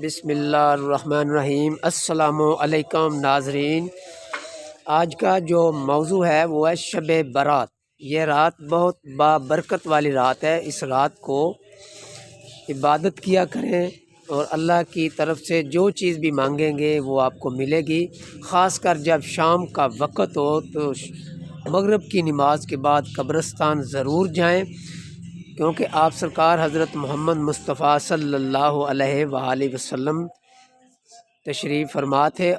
بسم اللہ الرحمن الرحیم۔ السلام علیکم ناظرین، آج کا جو موضوع ہے وہ ہے شب برات۔ یہ رات بہت بابرکت والی رات ہے۔ اس رات کو عبادت کیا کریں اور اللہ کی طرف سے جو چیز بھی مانگیں گے وہ آپ کو ملے گی۔ خاص کر جب شام کا وقت ہو تو مغرب کی نماز کے بعد قبرستان ضرور جائیں، کیونکہ آپ سرکار حضرت محمد مصطفیٰ صلی اللہ علیہ وآلہ وسلم تشریف فرما تھے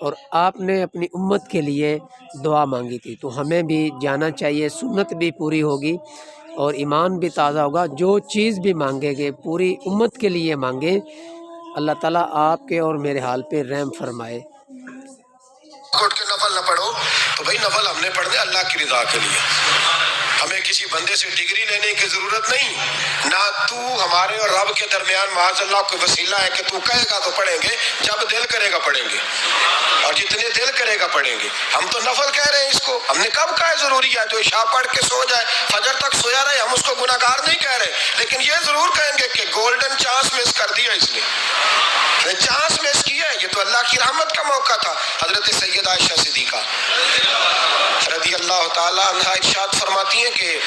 اور آپ نے اپنی امت کے لیے دعا مانگی تھی، تو ہمیں بھی جانا چاہیے۔ سنت بھی پوری ہوگی اور ایمان بھی تازہ ہوگا۔ جو چیز بھی مانگیں گے پوری امت کے لیے مانگیں، اللہ تعالیٰ آپ کے اور میرے حال پہ رحم فرمائے۔ کوٹ کے نفل نہ پڑھو تو بھائی نفل ہم نے پڑھنے اللہ کی رضا کے لیے، ہمیں کسی بندے سے ڈگری لینے کی ضرورت نہیں، نہ تو ہمارے اور رب کے درمیان معاذ اللہ کوئی وسیلہ ہے کہ تو کہے گا تو پڑھیں گے، جب دل کرے گا پڑھیں گے، اور جتنے دل کرے گا پڑھیں گے۔ ہم تو نفل کہہ رہے ہیں اس کو، ہم نے کب کہا ہے ضروری ہے جو عشاء پڑھ کے سو جائے فجر تک سویا رہے، ہم اس کو گناہ گار نہیں کہہ رہے، لیکن یہ ضرور کہیں گے کہ گولڈن چانس مس کر دیا اس نے، چانس مس کیا ہے۔ یہ تو اللہ کی رحمت کا موقع تھا۔ حضرت سیدہ عائشہ صدیقہ رضی اللہ تعالی عنہ ارشاد فرماتی ہیں کہ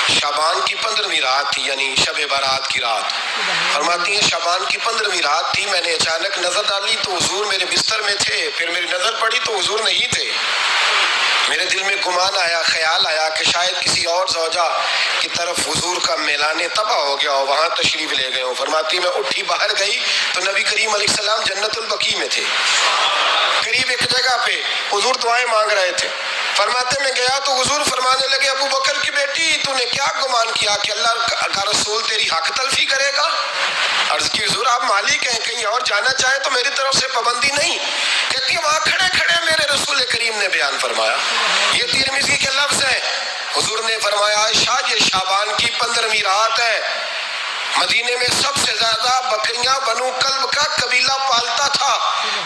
شعبان کی 15ویں رات تھی، یعنی شب برات کی رات، فرماتی ہیں شعبان کی 15ویں رات تھی، میں نے اچانک نظر ڈالی تو حضور میرے بستر میں تھے، پھر میری نظر پڑی تو حضور نہیں تھے، میرے دل میں گمان آیا، خیال آیا کہ شاید کسی اور زوجہ کی طرف حضور کا میلان طبع ہو گیا ہو، وہاں تشریف لے گئے ہوں۔ فرماتی میں اٹھی باہر گئی تو نبی کریم علیہ السلام جنت البقیع میں تھے، قریب ایک جگہ پہ حضور دعائیں مانگ رہے تھے۔ فرماتے میں گیا تو حضور فرمانے لگے ابو بکر کی بیٹی تو نے کیا گمان کیا کہ اللہ کا رسول تیری حق تلفی کرے گا؟ عرض کی حضور آپ مالک ہیں، کہیں اور جانا چاہیں تو میری طرف سے پابندی نہیں۔ کہتی ہے وہاں کھڑے کھڑے میرے رسول کریم نے بیان فرمایا، یہ ترمذی کے لفظ ہیں، حضور نے فرمایا عائشہ یہ شعبان کی 15ویں رات ہے، مدینے میں سب سے زیادہ بکریاں بنو کلب کا قبیلہ پالتا تھا،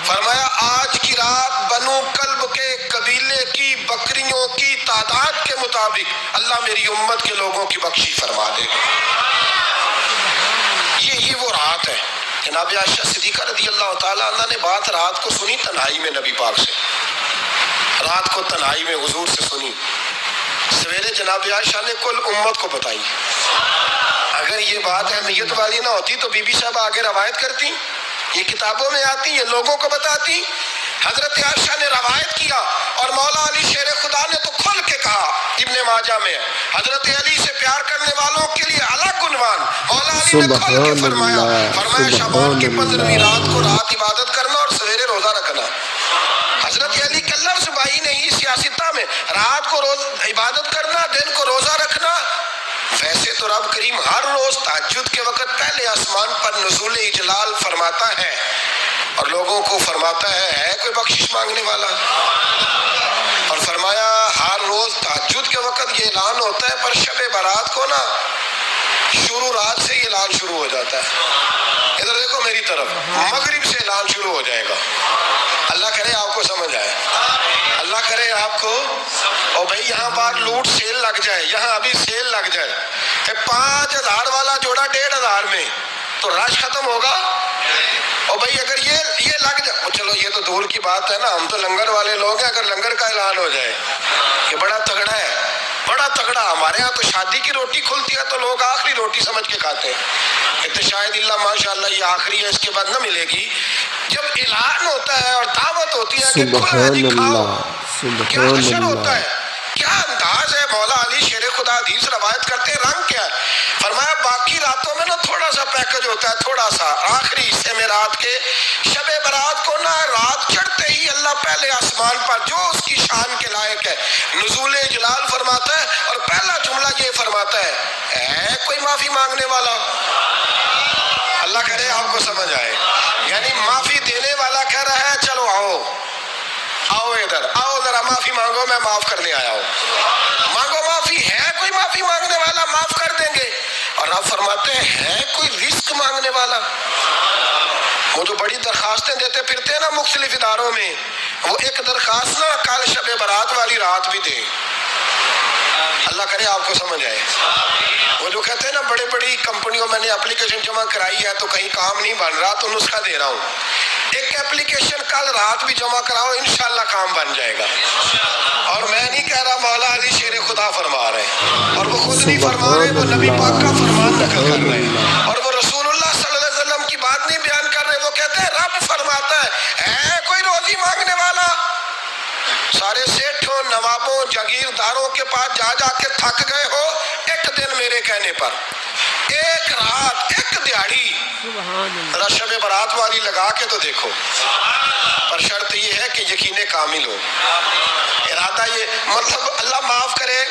فرمایا آج کی رات بنو کلب کے قبیلے کی بکریوں کی تعداد کے مطابق اللہ میری امت کے لوگوں کی بخشی فرما دے۔ یہ وہ رات ہے۔ جناب عائشہ صدیقہ رضی اللہ تعالیٰ عنہ نے بات رات کو سنی تنہائی میں نبی پاک سے، رات کو تنہائی میں حضور سے سنی، سویرے جناب عائشہ نے کل امت کو بتائی۔ اگر یہ بات اہمیت والی نہ ہوتی تو بی بی صاحب آگے روایت کرتی، یہ کتابوں میں آتی، یہ لوگوں کو بتاتی۔ حضرت عائشہ نے روایت کیا اور مولا علی شیر خدا نے تو کھل کے کہا، ابن ماجہ میں حضرت علی سے پیار کرنے والوں کے لیے الگ عنوان، مولا علی نے کھل کے فرمایا شعبان کی 15ویں رات کو رات عبادت کرنا اور سویرے روزہ رکھنا۔ حضرت علی کا لفظ بھائی نہیں سیاستہ میں، رات کو روز عبادت کرنا، دن کو روزہ رکھنا۔ ویسے تو رب کریم ہر روز تہجد کے وقت پہلے آسمان پر نزول اجلال فرماتا ہے اور لوگوں کو فرماتا ہے کوئی بخشش مانگنے والا، اور فرمایا ہر روز تہجد کے وقت یہ اعلان ہوتا ہے، پر شب برات کو نا شروع رات سے یہ اعلان شروع ہو جاتا ہے۔ ادھر دیکھو میری طرف، مغرب سے اعلان شروع ہو جائے گا۔ اللہ کرے آپ کو سمجھ آئے، اللہ کرے آپ کو، اور بھائی یہاں بار لوٹ سیل لگ جائے، یہاں ابھی سیل لگ جائے کہ 5000 والا جوڑا 1500 میں تو رش ختم ہوگا۔ اور بھائی اگر یہ لگ جائے، چلو یہ تو دور کی بات ہے نا، ہم تو لنگر والے لوگ ہیں، اگر لنگر کا اعلان ہو جائے کہ بڑا تگڑا ہے، بڑا تگڑا، ہمارے ہاں تو شادی کی روٹی کھلتی ہے تو لوگ آخری روٹی سمجھ کے کھاتے ہیں کہ شاید اللہ ماشاءاللہ یہ آخری ہے، اس کے بعد نہ ملے گی۔ جب اعلان ہوتا ہے اور دعوت ہوتی ہے کہ سبحان اللہ، کیا حشر ہوتا ہے، کیا انداز ہے۔ مولا علی شیر خدا حدیث روایت کرتے ہیں، رنگ کیا ہے؟ فرمایا باقی راتوں میں نا تھوڑا سا پیکج ہوتا ہے، تھوڑا سا آخری حصے میں رات کے شب برات کو نا رات چڑھتے ہی اللہ پہلے آسمان پر جو اس کی شان کے لائق ہے نزول جلال فرماتا ہے، اور پہلا جملہ یہ فرماتا ہے کوئی معافی مانگنے والا؟ اللہ کرے آپ کو سمجھ آئے، یعنی معافی دینے والا کہہ رہا ہے چلو آؤ ادھر آؤ، ذرا معافی مانگو، میں معاف کرنے آیا ہوں، مانگو معافی، ہے کوئی معافی مانگنے والا؟ معاف کر دیں گے۔ اور آپ فرماتے ہیں ہے کوئی رزق مانگنے والا؟ وہ جو بڑی درخواستیں دیتے پھرتے ہیں نا مختلف اداروں میں، وہ ایک درخواست نا کل شب برات والی رات بھی دیں، اللہ کرے آپ کو سمجھ آئے. وہ جو کہتے ہیں نا بڑے بڑی کمپنیوں میں نے اپلیکیشن جمع کرائی ہے تو کہیں کام نہیں بن رہا تو نسخہ دے رہا ہوں, ایک اپلیکیشن کل رات بھی جمع کراؤ انشاءاللہ کام بن جائے گا. اور میں نہیں کہہ رہا, مولا علی شیر خدا فرما رہے ہیں, اور وہ خود نہیں فرما رہے, وہ نبی پاک کا فرمان نقل کر رہے ہیں, اور وہ رسول اللہ صلی اللہ علیہ وسلم کی بات نہیں بیان کر رہے. وہ کہتے ہیں رب فرماتا ہے کوئی روزی مانگنے والا, سارے سیٹھوں نوابوں جاگیرداروں کے پاس جا جا کے تھک گئے ہو, ایک دن میرے کہنے پر, ایک رات, ایک دیہاڑی ذرا شب برات والی لگا کے تو دیکھو. پر شرط یہ ہے کہ یقین کامل ہو, ارادہ یہ, مطلب اللہ معاف کرے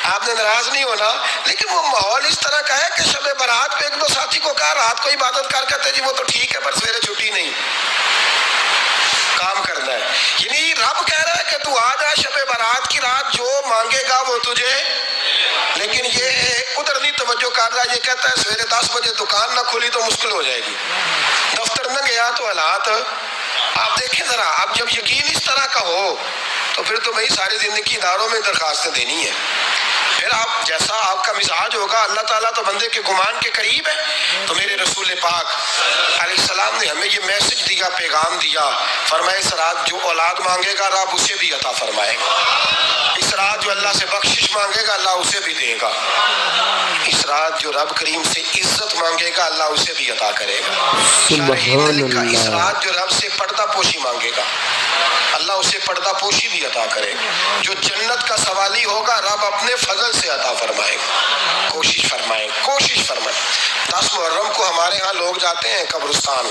آپ نے ناراض نہیں ہونا, لیکن وہ ماحول اس طرح کا ہے کہ شب برات پہ ایک دو ساتھی کو کہا رات کو عبادت کر کہتے جی وہ تو ٹھیک ہے پر سویرے چھٹی نہیں, کام کرنا ہے. یعنی رب کہہ رہا ہے کہ تو آ جا شب برات کی رات, جو مانگے گا وہ تجھے, لیکن یہ ادھر نہیں توجہ کر رہا. یہ کہتا ہے سویرے 10 بجے دکان نہ کھلی تو مشکل ہو جائے گی, دفتر نہ گیا تو حالات آپ دیکھیں ذرا. اب جب یقین اس طرح کا ہو تو پھر تو بھائی ساری زندگی اداروں میں درخواستیں دینی ہے. پھر آپ جیسا آپ کا مزاج ہوگا, اللہ تعالیٰ تو بندے کے گمان کے قریب ہے. تو میرے رسول پاک علیہ السلام نے ہمیں یہ میسج دیا, پیغام دیا, فرمائے اس رات جو اولاد مانگے گا رب اسے بھی عطا فرمائے گا, اس رات جو اللہ سے بخشش مانگے گا اللہ اسے بھی دے گا, اس رات جو رب کریم سے عزت مانگے گا اللہ اسے بھی عطا کرے گا. شارحین نے لکھا اس رات جو رب سے پردہ پوشی مانگے گا اللہ اسے پردہ پوشی بھی عطا کرے گا, جو جنت کا سوالی ہوگا رب اپنے فضل سے عطا فرمائے گا. کوشش فرمائیں, کوشش فرمائیں. 10 محرم کو ہمارے ہاں لوگ جاتے ہیں قبرستان,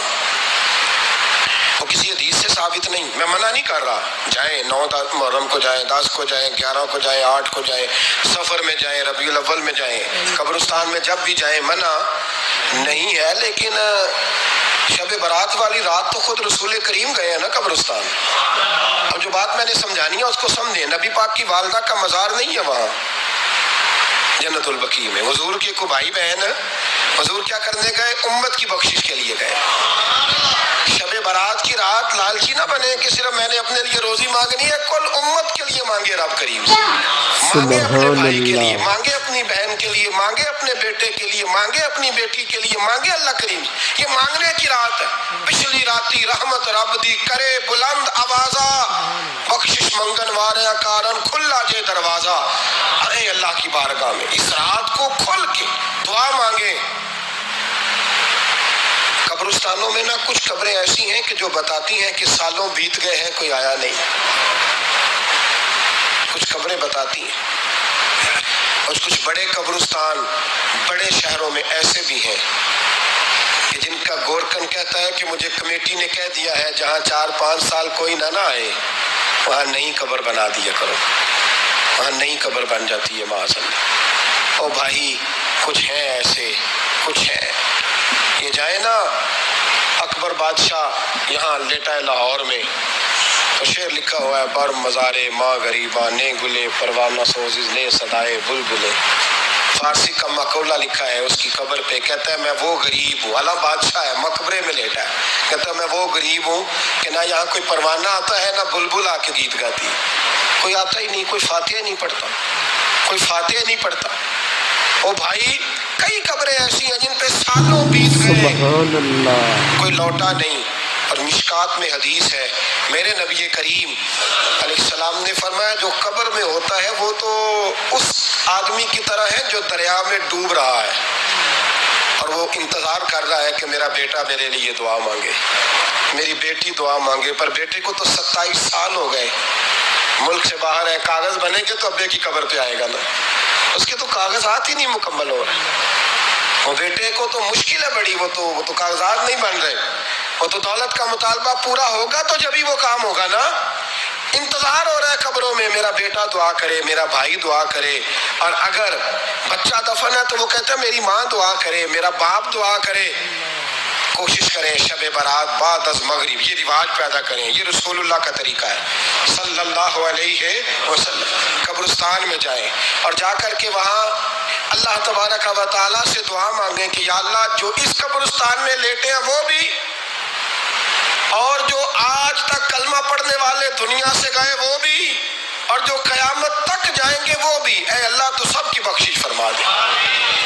وہ کسی حدیث سے ثابت نہیں, میں منع نہیں کر رہا, جائیں 9 محرم کو جائیں, 10 کو جائیں, 11 کو جائیں, 8 کو جائیں, سفر میں جائیں, ربیع الاول میں جائیں, قبرستان میں جب بھی جائیں, منع نہیں ہے. لیکن شب برات والی رات تو خود رسول کریم گئے ہیں نا قبرستان. اب جو بات میں نے سمجھانی ہے اس کو سمجھیں, نبی پاک کی والدہ کا مزار نہیں ہے وہاں جنت البقیع میں. حضور کے کو بھائی بہن, حضور کیا کرنے گئے, امت کی بخشش کے لیے گئے. شب برات کی رات لالچی نہ بنے کہ صرف میں نے اپنے لیے روزی مانگنی ہے, کل امت کے لیے مانگے رب کریم سے, مانگے اپنے بھائی کے لیے, مانگے اپنی بہن کے لیے, مانگے اپنے بیٹے کے لیے, مانگے اپنی بیٹی کے لیے, مانگے اللہ کریم. یہ مانگنے کی رات ہے. پچھلی راتی رحمت رب دی کرے بلند آوازہ, بخشش منگن واریاں کارن کھلا جے دروازہ. ارے اللہ کی بارگاہ میں اس رات کو کھل کے دعا مانگے. قبرستانوں میں نا کچھ قبریں ایسی ہیں کہ جو بتاتی ہیں کہ سالوں بیت گئے ہیں کوئی آیا نہیں. کچھ قبریں بتاتی ہیں, اور کچھ بڑے قبرستان بڑے شہروں میں ایسے بھی ہیں کہ جن کا گورکن کہتا ہے کہ مجھے کمیٹی نے کہہ دیا ہے جہاں 4-5 سال کوئی نہ آئے وہاں نئی قبر بنا دیا کرو, وہاں نئی قبر بن جاتی ہے معاذ اللہ. او بھائی کچھ ہیں ایسے, کچھ ہیں. یہ جائے نا اکبر بادشاہ یہاں لیٹا ہے لاہور میں, تو شعر لکھا ہوا ہے, بر مزارے ماں غریباں نے گلے پروانہ سوزز نے صدائے بلبلے. فارسی کا مقولہ لکھا ہے اس کی قبر پہ, کہتا ہے میں وہ غریب ہوں, اعلیٰ بادشاہ ہے مقبرے میں لیٹا ہے, کہتا ہے میں وہ غریب ہوں کہ نہ یہاں کوئی پروانہ آتا ہے نہ بلبل آ کے گیت گاتی, کوئی آتا ہی نہیں, کوئی فاتحہ نہیں پڑھتا, کوئی فاتحہ نہیں پڑھتا. او بھائی کئی قبریں ایسی ہیں جن پہ سالوں بیت گئے, کوئی لوٹا نہیں. اور مشکات میں حدیث ہے, میرے نبی کریم علیہ السلام نے فرمایا جو قبر میں ہوتا ہے وہ تو اس آدمی کی طرح ہے جو دریا میں ڈوب رہا ہے اور وہ انتظار کر رہا ہے کہ میرا بیٹا میرے لیے دعا مانگے, میری بیٹی دعا مانگے. پر بیٹے کو تو 27 سال ہو گئے, ملک سے باہر ہے, کاغذ بنے گے تو ابے کی قبر پہ آئے گا نا, اس کے تو کاغذات ہی نہیں مکمل ہو رہے. وہ بیٹے کو تو مشکل ہے بڑی, وہ تو کاغذات نہیں بن رہے, وہ تو دولت کا مطالبہ پورا ہوگا تو جبھی وہ کام ہوگا نا. انتظار ہو رہا ہے قبروں میں میرا بیٹا دعا کرے, میرا بھائی دعا کرے. اور اگر بچہ دفن ہے تو وہ کہتا ہے میری ماں دعا کرے, میرا باپ دعا کرے. کوشش کریں شب برات بعد از مغرب یہ رواج پیدا کریں, یہ رسول اللہ کا طریقہ ہے صلی اللہ علیہ وسلم. قبرستان میں جائیں اور جا کر کے وہاں اللہ تبارک و تعالیٰ سے دعا مانگیں کہ یا اللہ جو اس قبرستان میں لیٹے ہیں وہ بھی, اور جو آج تک کلمہ پڑھنے والے دنیا سے گئے وہ بھی, اور جو قیامت تک جائیں گے وہ بھی، اے اللہ تو سب کی بخشش فرما دے۔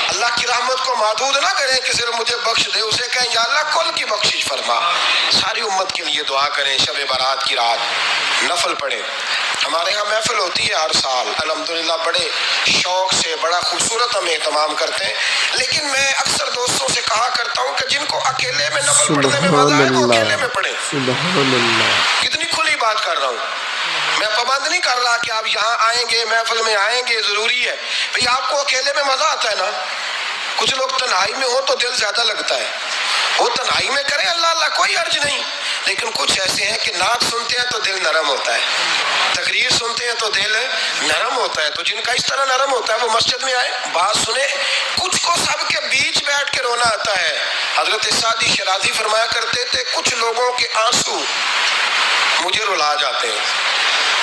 اللہ کی رحمت کو محدود نہ کریں کہ صرف مجھے بخش دے، اسے کہیں یا اللہ کل کی بخشش فرما۔ ساری امت کے لیے دعا کریں، شب برات کی رات نفل پڑھیں۔ ہمارے ہاں محفل ہوتی ہے ہر سال، الحمدللہ بڑے شوق سے، بڑا خوبصورت ہم اہتمام کرتے ہیں، لیکن میں اکثر دوستوں سے کہا کرتا ہوں کہ جن کو اکیلے میں نفل پڑھنے میں مزہ ہے وہ اکیلے میں پڑھیں۔ سبحان اللہ، کتنی کھلی بات کر رہا ہوں، میں پابند نہیں کر رہا کہ آپ یہاں آئیں گے محفل میں آئیں گے ضروری ہے بھئی، آپ کو اکیلے میں مزہ آتا ہے نا۔ کچھ لوگ تنہائی میں ہو تو دل زیادہ لگتا ہے، وہ تنہائی میں کریں اللہ اللہ کوئی حرج نہیں، لیکن کچھ ایسے ہیں کہ نعت سنتے ہیں تو دل نرم ہوتا ہے، تقریر سنتے ہیں تو دل نرم ہوتا ہے، تو جن کا اس طرح نرم ہوتا ہے وہ مسجد میں آئے، بات سنیں۔ کچھ کو سب کے بیچ بیٹھ کے رونا آتا ہے۔ حضرت سعدی شرازی فرمایا کرتے تھے کچھ لوگوں کے آنسو مجھے رلا جاتے ہیں،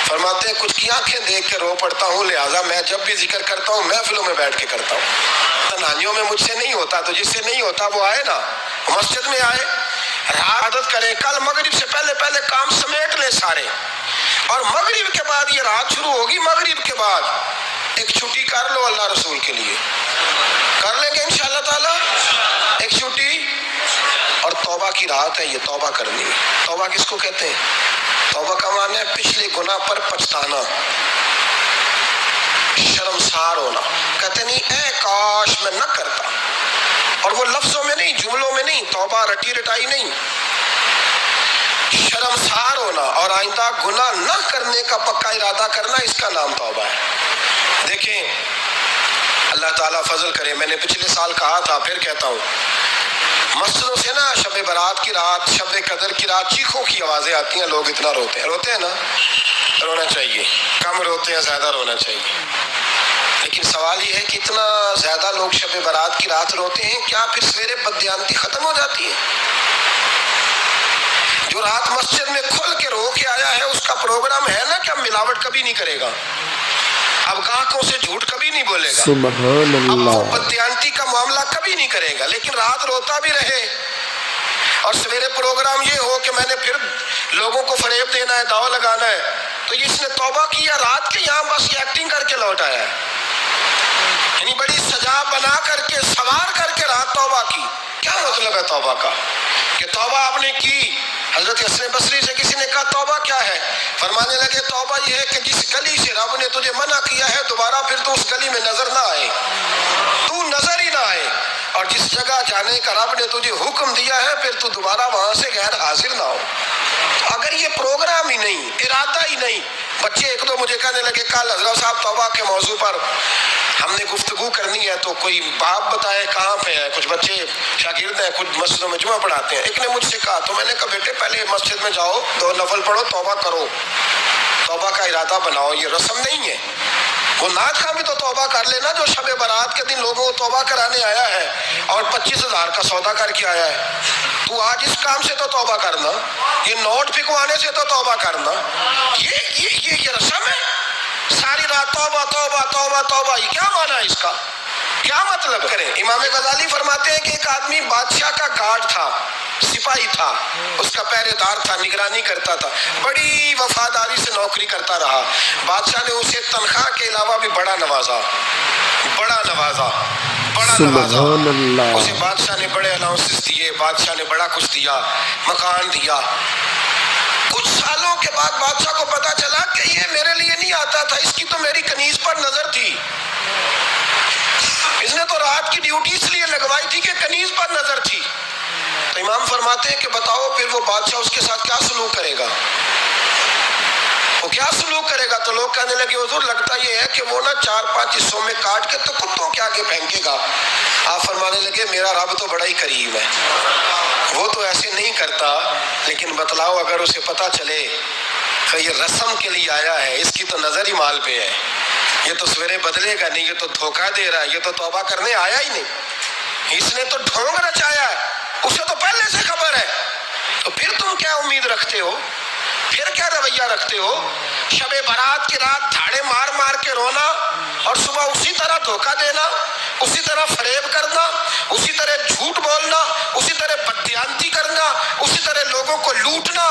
فرماتے ہیں کچھ کی آنکھیں دیکھ کے رو پڑتا ہوں، لہٰذا میں جب بھی ذکر کرتا ہوں محفلوں میں بیٹھ کے کرتا ہوں، تنہائیوں میں مجھ سے نہیں ہوتا، تو جس سے نہیں ہوتا وہ آئے نا، مسجد میں آئے، عادت کریں، کل مغرب سے پہلے پہلے کام سمیٹ لیں سارے، اور مغرب کے بعد یہ رات شروع ہوگی، مغرب کے بعد ایک چھٹی کر لو اللہ رسول کے لیے، کر لیں گے انشاءاللہ تعالی ایک چھٹی، اور توبہ کی رات ہے یہ، توبہ کرنی ہے۔ توبہ کس کو کہتے ہیں؟ توبہ کا معنی ہے پچھلے گناہ پر پچھتانا، شرمسار ہونا، کہتے نہیں اے کاش میں نہ کرتا، اور وہ لفظوں میں نہیں جملوں میں نہیں، توبہ رٹی رٹائی نہیں، شرمسار ہونا اور آئندہ گناہ نہ کرنے کا پکا ارادہ کرنا، اس کا نام توبہ ہے۔ دیکھیں اللہ تعالیٰ فضل کرے، میں نے پچھلے سال کہا تھا پھر کہتا ہوں، مسجدوں سے نا شب برات کی رات، شب قدر کی رات چیخوں کی آوازیں آتی ہیں، لوگ اتنا روتے ہیں نا، رونا چاہیے، کم روتے ہیں زیادہ رونا چاہیے، لیکن سوال یہ ہے کہ اتنا زیادہ لوگ شب برات کی رات روتے ہیں، کیا پھر سویرے بددیانتی ختم ہو جاتی ہے؟ جو رات مسجد میں کھل کے رو کے آیا ہے اس کا پروگرام ہے نا کہ اب ملاوٹ کبھی نہیں کرے گا، اب گاہکوں سے جھوٹ کبھی نہیں بولے گا، سبحان اب وہ اللہ، بددیانتی کا معاملہ کبھی نہیں کرے گا، لیکن رات روتا بھی رہے اور سویرے پروگرام یہ ہو کہ میں نے پھر لوگوں کو فریب دینا ہے، داؤ لگانا ہے، تو یہ اس نے توبہ کیا رات کے یہاں بس یہ ایکٹنگ کر کے لوٹ آیا ہے، یعنی بڑی سجا بنا کر کے سوار کر کے رات توبہ کی۔ کیا مطلب ہے توبہ کا؟ کہ توبہ آپ نے کی۔ حضرت حسن بصری سے کسی نے کہا توبہ کیا ہے؟ فرمانے لگے توبہ یہ ہے کہ جس گلی سے رب نے تجھے منع کیا ہے دوبارہ پھر تو اس گلی میں نظر نہ آئے، تو نظر ہی نہ آئے، اور جس جگہ جانے کا رب نے تجھے حکم دیا ہے پھر تو دوبارہ وہاں سے غیر حاضر نہ ہو۔ اگر یہ پروگرام ہی نہیں، ارادہ ہی نہیں، بچے ایک دو مجھے کہنے لگے کل حضرت صاحب توبہ کے موضوع پر ہم نے گفتگو کرنی ہے تو کوئی باپ بتائے کہاں پہ ہے، کچھ بچے شاگرد ہیں، کچھ مسجدوں میں جمعہ پڑھاتے ہیں، ایک نے مجھ سے کہا، تو میں نے کہا بیٹے پہلے مسجد میں جاؤ، 2 نفل پڑھو، توبہ کرو، توبہ کا ارادہ بناؤ، یہ رسم نہیں ہے۔ وہ نعت خواں بھی تو توبہ کر لینا جو شب برات کے دن لوگوں کو توبہ کرانے آیا ہے اور 25,000 کا سودا کر کے آیا ہے، تو آج اس کام سے تو توبہ کرنا، یہ نوٹ پھکوانے سے تو توبہ کرنا، یہ رسم ہے، ساری رات توبہ توبہ توبہ توبہ، یہ کیا معنی ہے اس کا؟ کیا مطلب کریں؟ امام غزالی فرماتے ہیں کہ ایک آدمی بادشاہ کا گارڈ تھا، سپاہی تھا، اس کا پہرے دار تھا، نگرانی کرتا تھا، بڑی وفاداری سے نوکری کرتا رہا، بادشاہ نے اسے تنخواہ کے علاوہ بھی بڑا نوازا، سبحان اللہ، اسے بادشاہ نے بڑے الاؤنسز دیے، بادشاہ نے بڑا کچھ دیا، مکان دیا۔ کچھ سالوں کے بعد بادشاہ کو پتا چلا کہ یہ میرے لیے نہیں آتا تھا، اس کی تو میری کنیز پر نظر تھی، اس نے تو رات کی ڈیوٹی اس لیے لگوائی تھی کہ کنیز پر نظر تھی۔ تو امام فرماتے ہیں کہ بتاؤ پھر وہ بادشاہ اس کے ساتھ کیا سلوک کرے گا؟ وہ کیا سلوک کرے گا؟ تو لوگ کہنے لگے حضور لگتا یہ ہے کہ وہ نا 4-5 حصوں میں کاٹ کے تو کتوں کے آگے پھینکے گا۔ آپ فرمانے لگے میرا رب تو بڑا ہی کریم ہے، وہ تو ایسے نہیں کرتا، لیکن بتلاؤ اگر اسے پتا چلے کہ یہ رسم کے لیے آیا ہے، اس کی تو نظر ہی مال پہ ہے، یہ تو سویرے بدلے گا نہیں، یہ تو دھوکہ دے رہا ہے، یہ تو توبہ کرنے آیا ہی نہیں، اس نے تو ڈھونگ رچایا ہے، اسے تو پہلے سے خبر ہے، تو پھر تم کیا امید رکھتے ہو؟ پھر کیا رویہ رکھتے ہو؟ شب برات کی رات دھاڑے مار مار کے رونا اور صبح اسی طرح دھوکہ دینا، اسی طرح فریب کرنا، اسی طرح جھوٹ بولنا، اسی طرح بددیانتی کرنا، اسی طرح لوگوں کو لوٹنا،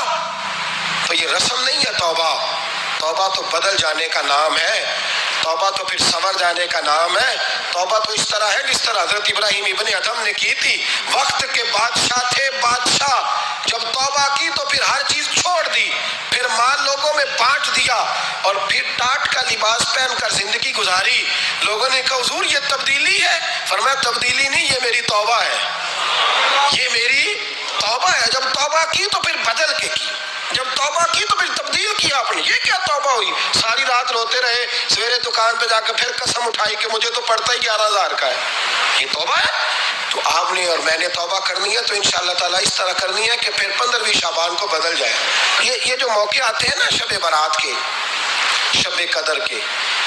تو یہ رسم نہیں ہے توبہ، توبہ تو بدل جانے کا نام ہے، توبہ تو پھر سنور جانے کا نام ہے۔ توبہ تو اس طرح ہے جس طرح حضرت ابراہیم ابن ادھم نے کی تھی۔ وقت کے بادشاہ تھے، بادشاہ جب توبہ کی تو پھر ہر چیز چھوڑ دی، پھر مال لوگوں میں بانٹ دیا اور پھر ٹاٹ کا لباس پہن کر زندگی گزاری۔ لوگوں نے کہا حضور یہ تبدیلی ہے؟ فرمایا تبدیلی نہیں، یہ میری توبہ ہے، یہ میری توبہ ہے۔ جب توبہ کی تو پھر بدل کے کی، جب توبہ کی تو پھر تبدیل کیا آپ نے۔ یہ کیا توبہ ہوئی؟ ساری رات روتے رہے، سویرے دکان پہ جا کے پھر قسم اٹھائی کہ مجھے تو پڑتا ہی 11,000 کا ہے، یہ توبہ ہے؟ تو آپ نے اور میں نے توبہ کرنی ہے تو انشاءاللہ تعالیٰ اس طرح کرنی ہے کہ پھر 15ویں شعبان کو بدل جائے۔ یہ جو موقع آتے ہیں نا شب برات کے، شب قدر کے،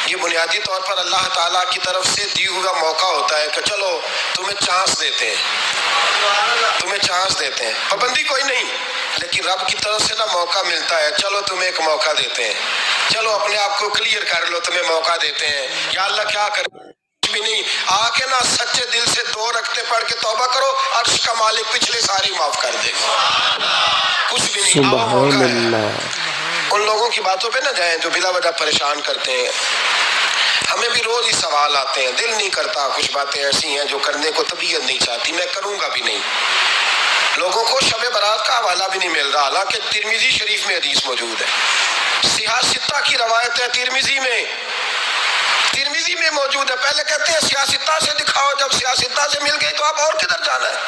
یہ بنیادی طور پر اللہ تعالیٰ کی طرف سے دی ہوا موقع ہوتا ہے کہ چلو تمہیں چانس دیتے ہیں، تمہیں چانس دیتے ہیں، پابندی کوئی نہیں، لیکن رب کی طرف سے نا موقع ملتا ہے، چلو تمہیں ایک موقع دیتے ہیں، چلو اپنے آپ کو کلیئر کر لو، تمہیں موقع دیتے ہیں۔ یا اللہ کیا کرے؟ کچھ بھی نہیں، آ کے نا سچے دل سے 2 رکعتیں پڑھ کے توبہ کرو، عرش کا مالک پچھلے ساری معاف کر دے گا۔ کچھ بھی نہیں، آؤ موقع ہے۔ ان لوگوں کی باتوں پہ نہ جائیں جو بلا وجہ پریشان کرتے ہیں۔ ہمیں بھی روز ہی سوال آتے ہیں، دل نہیں کرتا، کچھ باتیں ایسی ہیں جو کرنے کو طبیعت نہیں چاہتی، میں کروں گا بھی نہیں۔ لوگوں کو شب برات کا حوالہ بھی نہیں مل رہا، حالانکہ ترمذی شریف میں حدیث موجود ہے، سیاہ ستہ کی روایت ہے، ترمذی میں موجود ہے۔ پہلے کہتے ہیں سیاہ ستہ سے دکھاؤ، جب سیاہ ستہ سے مل گئی تو آپ اور کدھر جانا ہے؟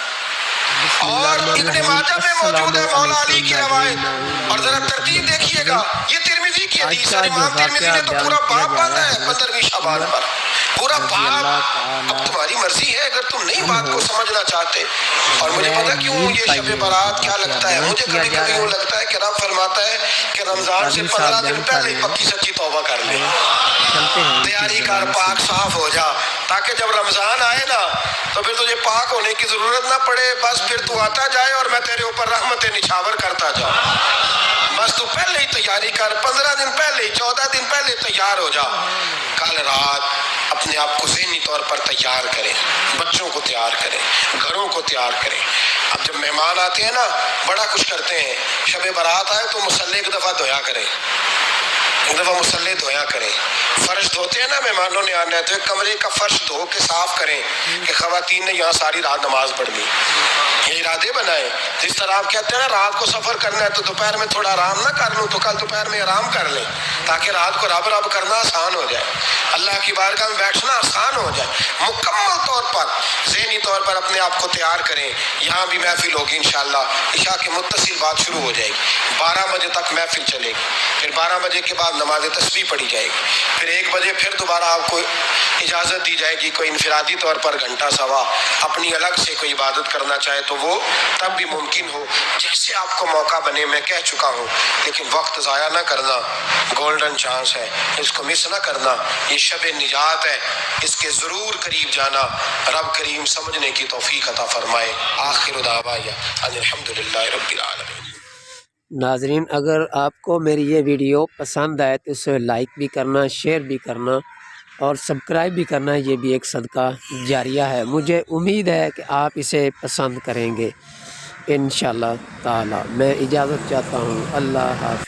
اور ابن ماجہ میں موجود ہے مولا علی کی روایت، اور ذرا ترتیب دیکھیے گا، یہ ترمذی کی حدیث ہے، امام ترمذی نے تو پورا باب باندھا ہے 15ویں شعبان پر، پورا باب۔ اب تمہاری مرضی ہے، اگر تم نئی بات کو سمجھنا چاہتے۔ اور مجھے پتا کیوں یہ شب برات کیا لگتا ہے، مجھے کبھی کبھی یوں لگتا ہے کہ رب فرماتا ہے کہ رمضان سے 15 دن پہلے ہی پکی سچی توبہ کر لے، تیاری کر، پاک صاف ہو جا، تاکہ جب رمضان آئے نا تو پھر تجھے پاک ہونے کی ضرورت نہ پڑے، بس پھر تو آتا جائے اور میں تیرے اوپر رحمت نچھاور کرتا جاؤں۔ بس تو پہلے ہی تیاری کر، 15 دن پہلے، 14 دن پہلے تیار ہو جا۔ کل رات اپنے آپ کو ذہنی طور پر تیار کریں، بچوں کو تیار کریں، گھروں کو تیار کریں۔ اب جب مہمان آتے ہیں نا بڑا کچھ کرتے ہیں، شب برات آئے تو مصلی ایک دفعہ دھویا کریں، ایک دفعہ مصلی دھویا کریں۔ فرش دھوتے ہیں نا، مہمانوں نے آنا ہے تو ایک کمرے کا فرش دھو کے صاف کریں کہ خواتین نے یہاں ساری رات نماز پڑھنی، یہ ارادے بنائیں۔ جس طرح آپ کہتے ہیں نا رات کو سفر کرنا ہے تو دوپہر میں تھوڑا آرام نہ کر لوں تو کل دوپہر میں آرام کر لیں، تاکہ رات کو رب رب کرنا آسان ہو جائے، اللہ کی بارگاہ میں بیٹھنا آسان ہو جائے۔ مکمل طور پر ذہنی طور پر اپنے آپ کو تیار کریں۔ یہاں بھی محفل ہوگی انشاءاللہ، عشاء کے متصل بات شروع ہو جائے گی، 12 بجے تک محفل چلے گی، پھر 12 بجے کے بعد نماز تسبیح پڑھی جائے گی، پھر 1 بجے پھر دوبارہ آپ کو اجازت دی جائے گی، کوئی انفرادی طور پر گھنٹہ سوا اپنی الگ سے کوئی عبادت کرنا چاہے تو وہ تب بھی ممکن ہو، جیسے آپ کو موقع بنے۔ میں کہہ چکا ہوں، لیکن وقت ضائع نہ کرنا، گولڈن چانس ہے، اس کو مس نہ کرنا، یہ شب نجات ہے، اس کے ضرور قریب جانا۔ رب کریم سمجھنے کی توفیق عطا فرمائے۔ آخر دعوانا ان الحمدللہ رب العالمین۔ ناظرین، اگر آپ کو میری یہ ویڈیو پسند آئے تو اسے لائک بھی کرنا، شیئر بھی کرنا اور سبسکرائب بھی کرنا، یہ بھی ایک صدقہ جاریہ ہے۔ مجھے امید ہے کہ آپ اسے پسند کریں گے انشاءاللہ تعالی۔ میں اجازت چاہتا ہوں، اللہ حافظ۔